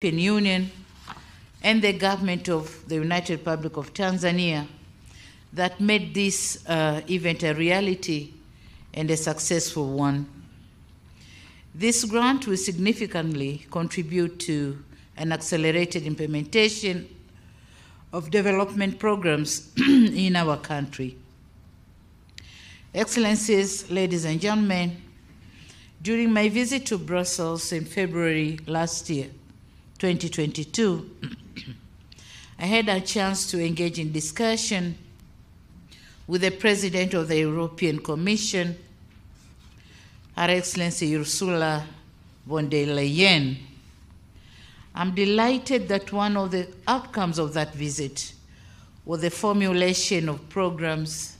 European Union and the government of the United Republic of Tanzania that made this event a reality and a successful one. This grant will significantly contribute to an accelerated implementation of development programs in our country. Excellencies, ladies and gentlemen, during my visit to Brussels in February last year, 2022, I had a chance to engage in discussion with the President of the European Commission, Her Excellency Ursula von der Leyen. I'm delighted that one of the outcomes of that visit was the formulation of programs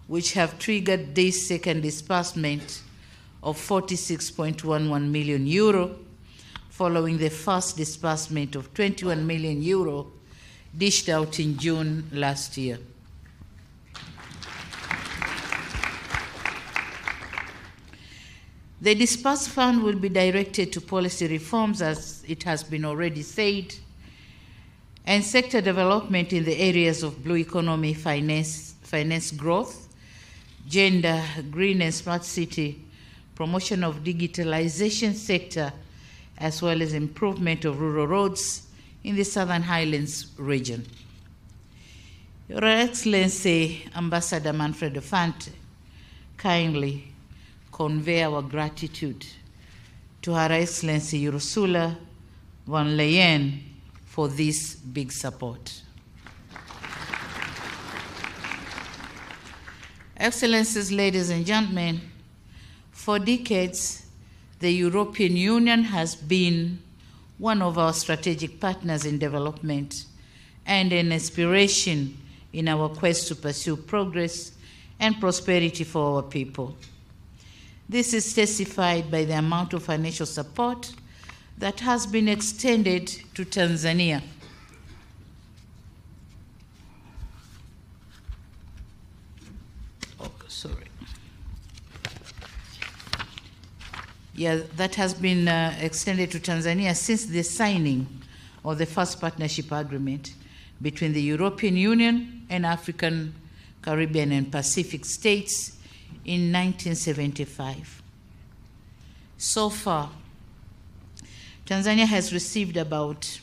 which have triggered this second disbursement of 46.11 million euro, following the first disbursement of 21 million euro dished out in June last year. The disbursed fund will be directed to policy reforms, as it has been already said, and sector development in the areas of blue economy, finance growth, gender, green and smart city, promotion of digitalization sector, as well as improvement of rural roads in the Southern Highlands region. Your Excellency, Ambassador Manfredo Fante, kindly convey our gratitude to Her Excellency Ursula von der Leyen for this big support. Excellencies, ladies and gentlemen, for decades, the European Union has been one of our strategic partners in development and an inspiration in our quest to pursue progress and prosperity for our people. This is testified by the amount of financial support that has been extended to Tanzania. That has been extended to Tanzania since the signing of the first partnership agreement between the European Union and African, Caribbean, and Pacific states in 1975. So far, Tanzania has received about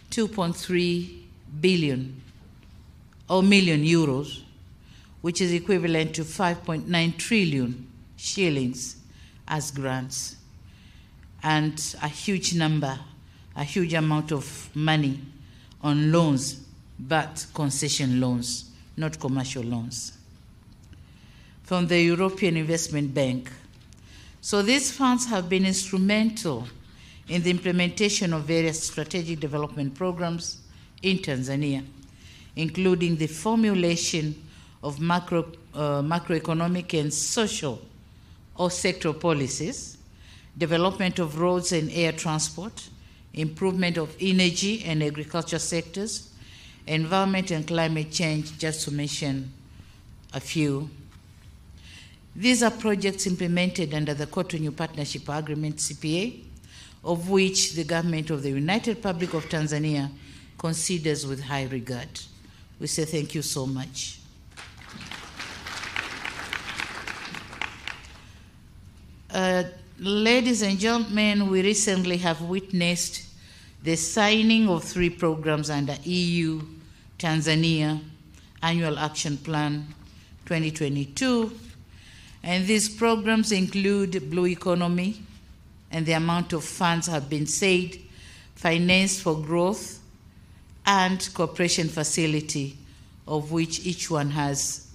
2.3 billion or million euros, which is equivalent to 5.9 trillion shillings as grants, and a huge amount of money on loans, but concession loans, not commercial loans, from the European Investment Bank. So these funds have been instrumental in the implementation of various strategic development programs in Tanzania, including the formulation of macroeconomic and social or sectoral policies, development of roads and air transport, improvement of energy and agriculture sectors, environment and climate change, just to mention a few. These are projects implemented under the Cotonou Partnership Agreement, CPA, of which the government of the United Republic of Tanzania considers with high regard. We say thank you so much. Ladies and gentlemen, we recently have witnessed the signing of 3 programs under EU-Tanzania Annual Action Plan 2022, and these programs include Blue Economy, and the amount of funds have been said, Finance for Growth, and Cooperation Facility, of which each one has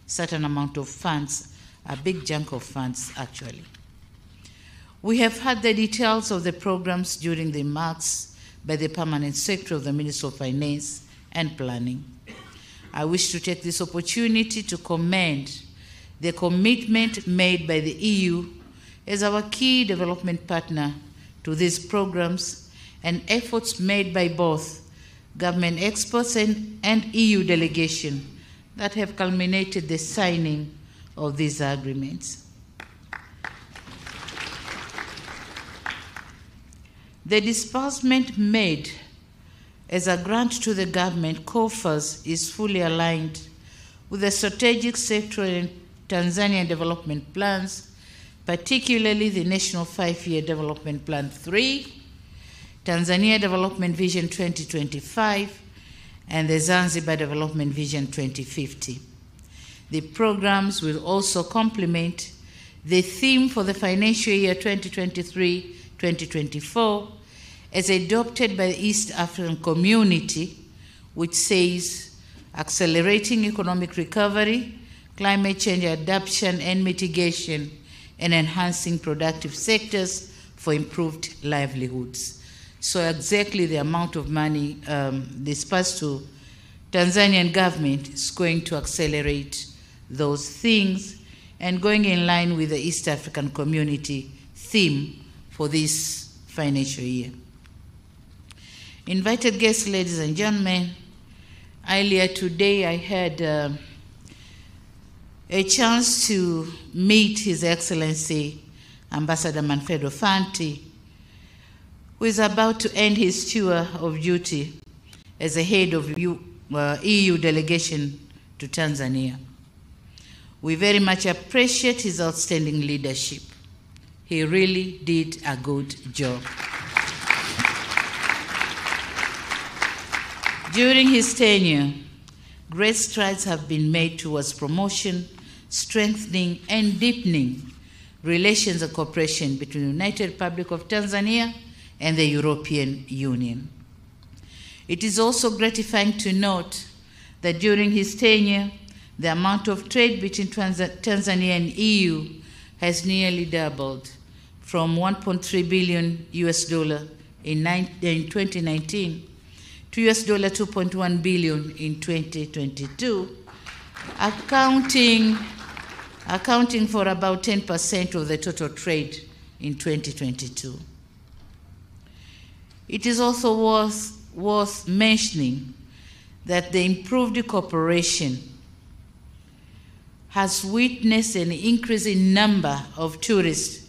certain amount of funds, a big chunk of funds actually. We have had the details of the programs during the remarks by the Permanent Secretary of the Ministry of Finance and Planning. I wish to take this opportunity to commend the commitment made by the EU as our key development partner to these programs and efforts made by both government experts and EU delegation that have culminated the signing of these agreements. The disbursement made as a grant to the government coffers is fully aligned with the strategic sectoral and Tanzanian development plans, particularly the National 5-Year Development Plan 3, Tanzania Development Vision 2025, and the Zanzibar Development Vision 2050. The programs will also complement the theme for the financial year 2023-2024 as adopted by the East African Community, which says accelerating economic recovery, climate change adaptation and mitigation, and enhancing productive sectors for improved livelihoods. So exactly the amount of money dispersed to Tanzanian government is going to accelerate those things and going in line with the East African Community theme for this financial year. Invited guests, ladies and gentlemen, earlier today I had a chance to meet His Excellency Ambassador Manfredo Fanti, who is about to end his tour of duty as the head of EU delegation to Tanzania. We very much appreciate his outstanding leadership. He really did a good job. During his tenure, great strides have been made towards promotion, strengthening, and deepening relations and cooperation between the United Republic of Tanzania and the European Union. It is also gratifying to note that during his tenure, the amount of trade between Tanzania and EU has nearly doubled from $1.3 billion in 2019 to $2.1 billion in 2022, accounting for about 10% of the total trade in 2022. It is also worth mentioning that the improved cooperation has witnessed an increase in number of tourists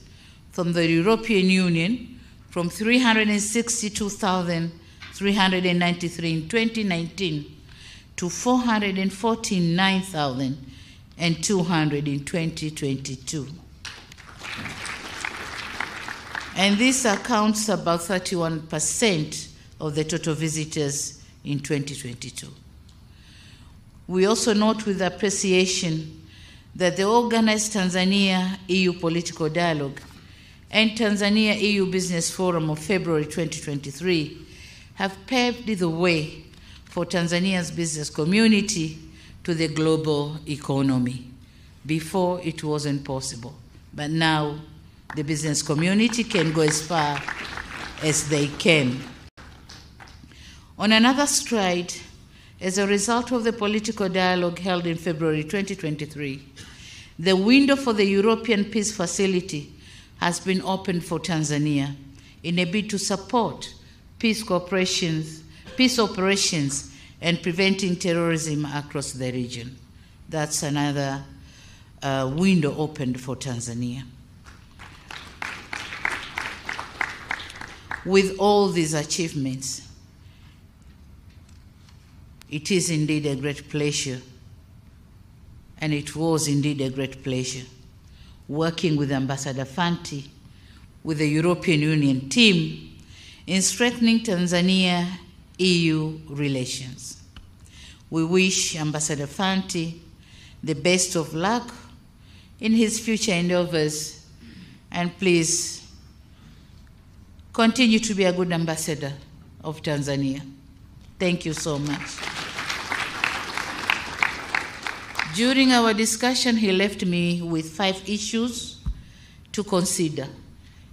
from the European Union from 362,393 in 2019 to 449,200 in 2022. And this accounts for about 31% of the total visitors in 2022. We also note with appreciation that the organized Tanzania-EU Political Dialogue and Tanzania-EU Business Forum of February 2023 have paved the way for Tanzania's business community to the global economy. Before, it wasn't possible, but now the business community can go as far as they can. On another stride, as a result of the political dialogue held in February 2023, the window for the European Peace Facility has been opened for Tanzania in a bid to support peace operations and preventing terrorism across the region. That's another window opened for Tanzania. With all these achievements, it is indeed a great pleasure, and it was indeed a great pleasure, working with Ambassador Fanti, with the European Union team, in strengthening Tanzania-EU relations. We wish Ambassador Fanti the best of luck in his future endeavors, and please continue to be a good ambassador of Tanzania. Thank you so much. During our discussion, he left me with 5 issues to consider,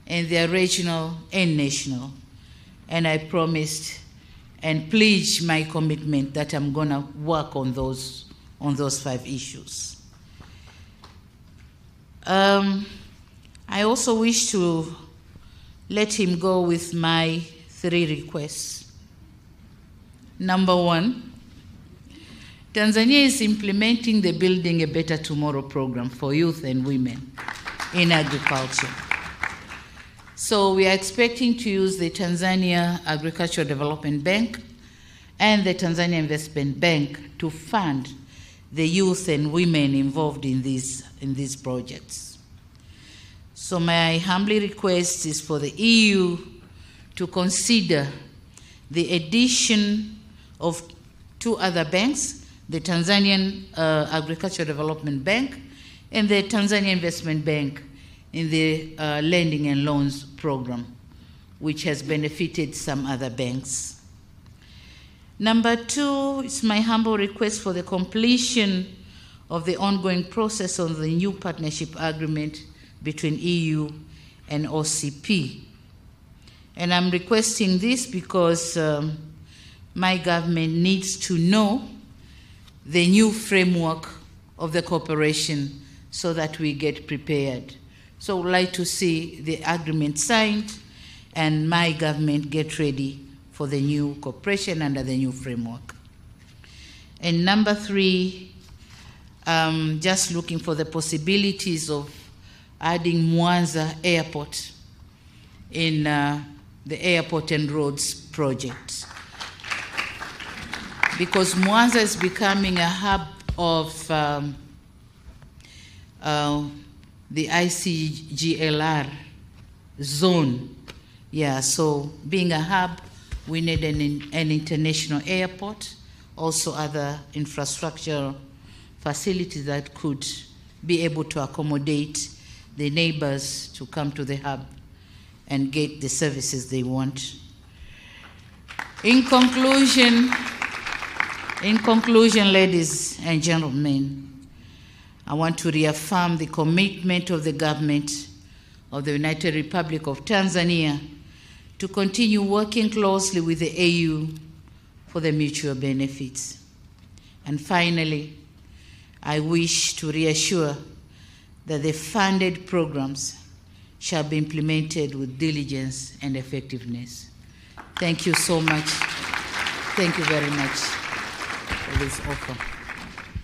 and they are regional and national. And I promised and pledged my commitment that I'm going to work on those 5 issues. I also wish to let him go with my 3 requests. Number 1, Tanzania is implementing the Building a Better Tomorrow program for youth and women in agriculture. So we are expecting to use the Tanzania Agricultural Development Bank and the Tanzania Investment Bank to fund the youth and women involved in these projects. So my humble request is for the EU to consider the addition of 2 other banks, the Tanzanian Agricultural Development Bank and the Tanzania Investment Bank, in the lending and loans program, which has benefited some other banks. Number 2 is my humble request for the completion of the ongoing process on the new partnership agreement between EU and OCP. And I'm requesting this because my government needs to know the new framework of the cooperation so that we get prepared. So I would like to see the agreement signed and my government get ready for the new cooperation under the new framework. And number 3, just looking for the possibilities of adding Mwanza Airport in the Airport and Roads project. Because Mwanza is becoming a hub of the ICGLR zone. Yeah, so being a hub, we need an international airport, also other infrastructure facilities that could be able to accommodate the neighbors to come to the hub and get the services they want. In conclusion, ladies and gentlemen, I want to reaffirm the commitment of the government of the United Republic of Tanzania to continue working closely with the AU for the mutual benefits. And finally, I wish to reassure that the funded programs shall be implemented with diligence and effectiveness. Thank you so much. Thank you very much for this offer.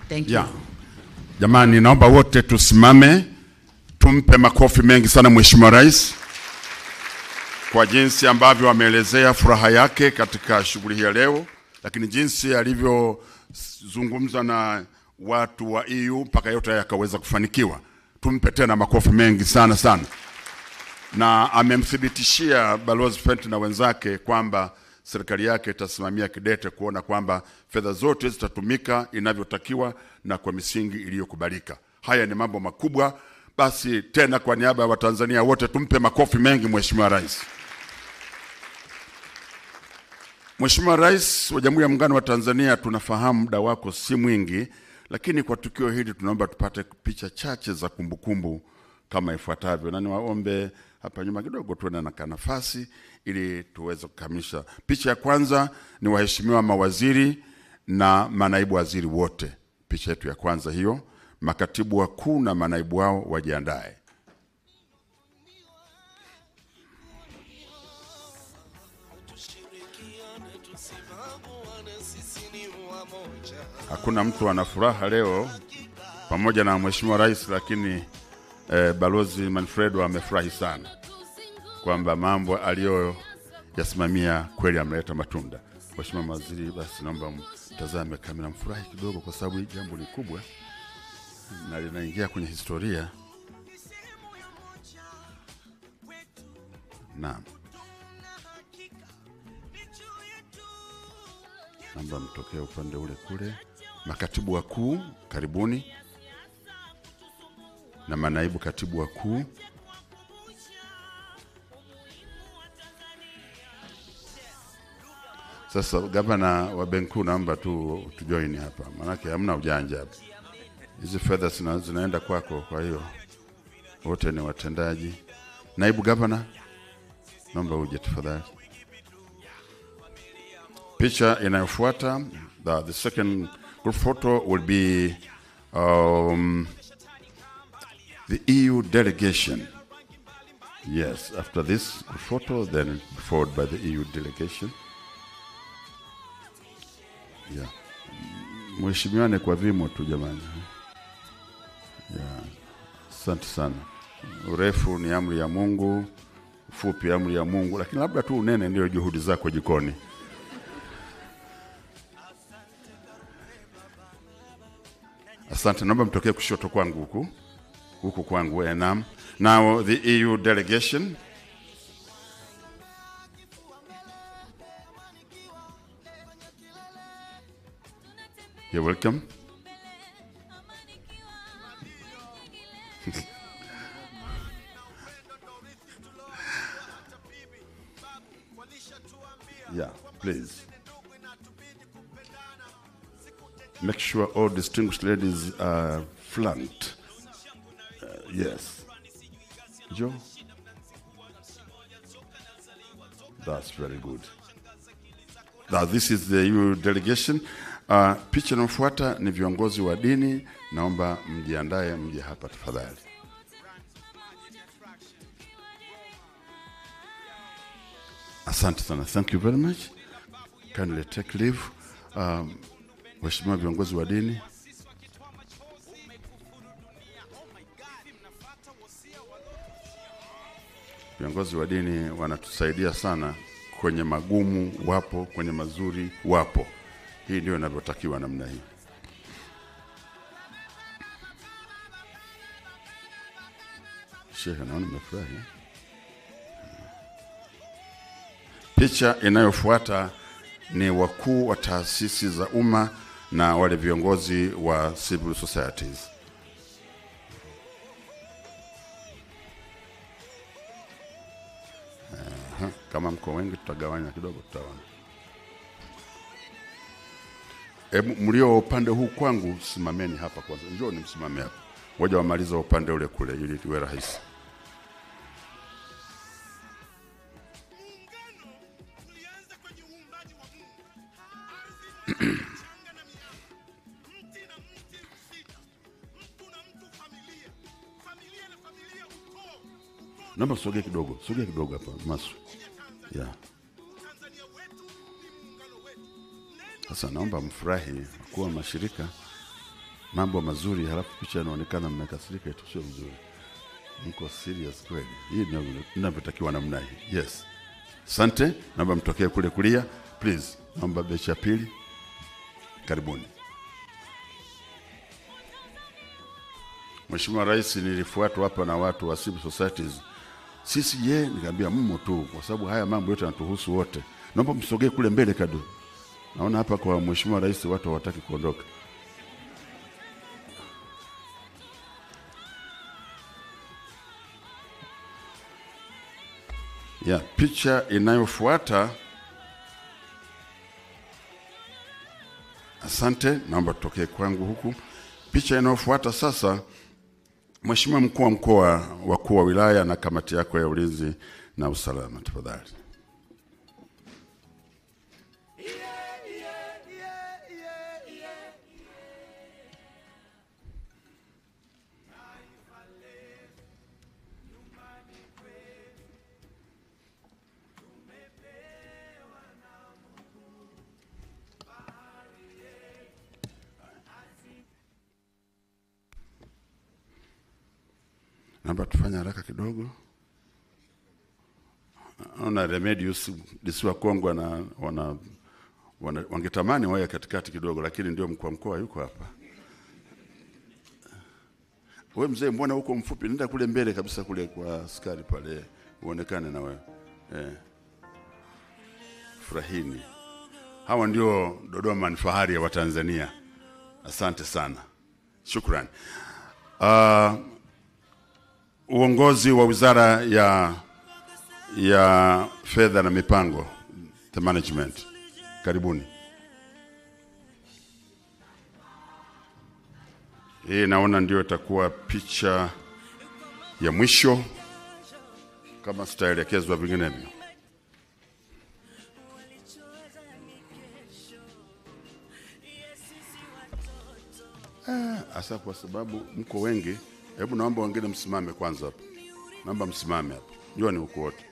Thank you. Yeah. Jamani, naomba wote tusimame, tumpe makofi mengi sana Mheshimiwa Rais kwa jinsi ambavyo ameelezea furaha yake katika shughuli hii leo, lakini jinsi alivyozungumza na watu wa EU mpaka yote yakaweza kufanikiwa. Tumpe tena makofi mengi sana sana. Na amemthibitishia Balozi Fenty na wenzake kwamba serikali yake itasimamia kidete kuona kwamba fedha zote zitatumika inavyotakiwa na kwa misingi iliyokubalika. Haya ni mambo makubwa. Basi tena kwa niaba ya Watanzania wote tumpe makofi mengi Mheshimiwa Rais. Mheshimiwa Rais wa Jamhuri ya Muungano wa Tanzania, tunafahamu muda wako si mwingi, lakini kwa tukio hili tunaomba tupate picha chache za kumbukumbu kama ifuatavyo. Na niwaombe hapa nyuma kidogo tuwe na nafasi ili tuweze kukamilisha. Picha ya kwanza ni waheshimiwa mawaziri na manaibu waziri wote. Picha yetu ya kwanza hiyo, makatibu wakuu na manaibu wao wajiandae. Hakuna mtu ana furaha leo pamoja na Mheshimiwa Rais, lakini Balozi Manfredo amefurahi sana kwamba mambo aliyoyasimamia kweli ameleta matunda. Mheshimiwa Waziri, basi naomba mtazame kamera, mfurahi kidogo kwa sababu hili jambo ni kubwa na linaingia kwenye historia. Naam. Naomba mtokee upande ule kule. Makatibu wakuu, karibuni. Na manaibu katibu wakuu. Sasa gavana wa benki naomba tu join hapa. Manake hamna ujanja hapa. Hizi fedha zinaenda kwako, kwa hiyo wote ni watendaji. Naibu gavana, naomba uje tafadhali. Picha inayofuata, the second group photo will be the EU delegation. Yes, after this photo, then followed by the EU delegation. Yeah. Mheshimiwane kwa vimo tu jamani. Yeah. Asante sana. Urefu ni amri ya Mungu, fupi amri ya Mungu, lakini labda tu unene ndio juhudi zako jikoni. Asante, naomba mtokee kushoto kwangu huku kwangu. Naam. Now the EU delegation. You're welcome. Yeah, please. Make sure all distinguished ladies are flanked. Yes. Joe? That's very good. Now, this is the EU delegation. Picha inayofuata ni viongozi wa dini. Naomba mjiandae mje hapa tafadhali. Asante sana. Thank you very much. Kindly take leave. Waheshimiwa viongozi wa dini. Viongozi wa dini wanatusaidia sana kwenye magumu wapo, kwenye mazuri wapo. Hii ndio inavyotakiwa namna hii. Sheikh, naona umefurahi. Picha inayofuata ni wakuu wa taasisi za umma na wale viongozi wa civil societies. Kama mko wengi tutagawanya kidogo, tutaona. Mlio upande huu kwangu simameni hapa kwanza. Njoo nimsimame hapa. Ngoja wamaliza upande ule kule ili iwe rahisi. Naomba sogea kidogo hapa Masu. Yeah. Sasa naomba mfurahi kwa mashirika mambo mazuri, halafu picha inaonekana mmekasirika, itu sio mzuri. Mko serious kweli? Hii ndio ninavyotakiwa namna hii. Yes. Asante, naomba mtokee kule kulia please. Naomba becha pili. Karibuni. Mheshimiwa Rais, nilifuatwa hapa na watu wa civil societies. Sisi nikamwambia mmo tu kwa sababu haya mambo yote yanatuhusu wote. Naomba msogee kule mbele kadu. Naona hapa kwa Mheshimiwa Rais watu hawataki kuondoka. Picha inayofuata. Asante, naomba tutokee kwangu huku. Picha inayofuata sasa, Mheshimiwa mkuu wa mkoa, wakuu wa wilaya na kamati yako ya ulinzi na usalama tafadhali. Naomba tufanye haraka kidogo. Ona Remedius disiwa Kongo na wangetamani wawe katikati kidogo, lakini ndio mkuu wa mkoa yuko hapa. Wewe mzee, mbona huko mfupi? Nenda kule mbele kabisa kule kwa askari pale uonekane na wewe. Furahini. Hawa ndio Dodoma ni fahari ya Watanzania. Asante sana. Shukrani. Uongozi wa Wizara ya Fedha na Mipango, the management. Karibuni. Hii naona ndio itakuwa picha ya mwisho kama sitaelekezwa vinginevyo. Asa kwa sababu mko wengi, hebu naomba wengine msimame kwanza hapa. Naomba msimame hapa. Njoni huko wote.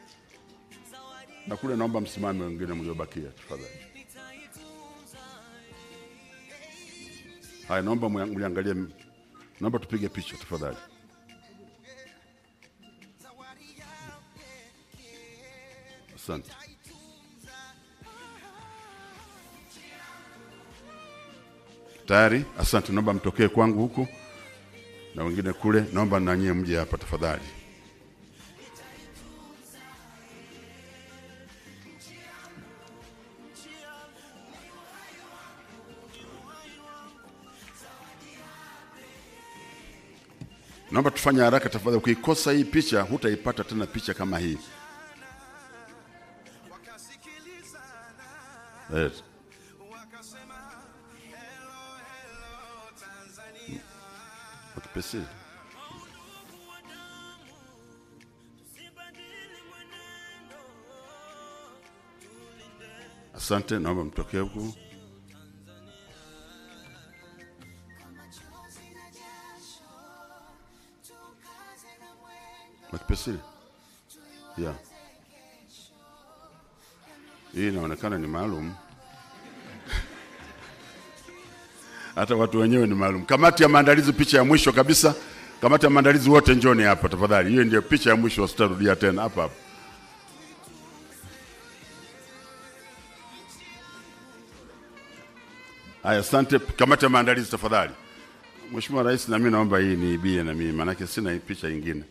Na kule naomba msimame wengine mliobakia tafadhali. Haya, naomba mliangalie. Naomba tupige picha tafadhali. Asante. Tayari? Asante. Naomba mtokee kwangu huku na wengine kule. Naomba na nyie mje hapa tafadhali. Naomba tufanye haraka tafadhali. Ukikosa hii picha hutaipata tena picha kama hii. Yes. Wakipesi. Asante, naomba mtokee huku. Wakipesi. Yeah. Hii inaonekana ni maalum. Hata watu wenyewe ni maalum. Kamati ya maandalizi, picha ya mwisho kabisa. Kamati ya maandalizi wote njoni hapa tafadhali. Hiyo ndio picha ya mwisho, sitarudia tena hapa hapa. Haya, asante. Kamati ya maandalizi tafadhali. Mheshimiwa Rais, na mimi naomba hii niibie na mimi, maana sina hii picha nyingine.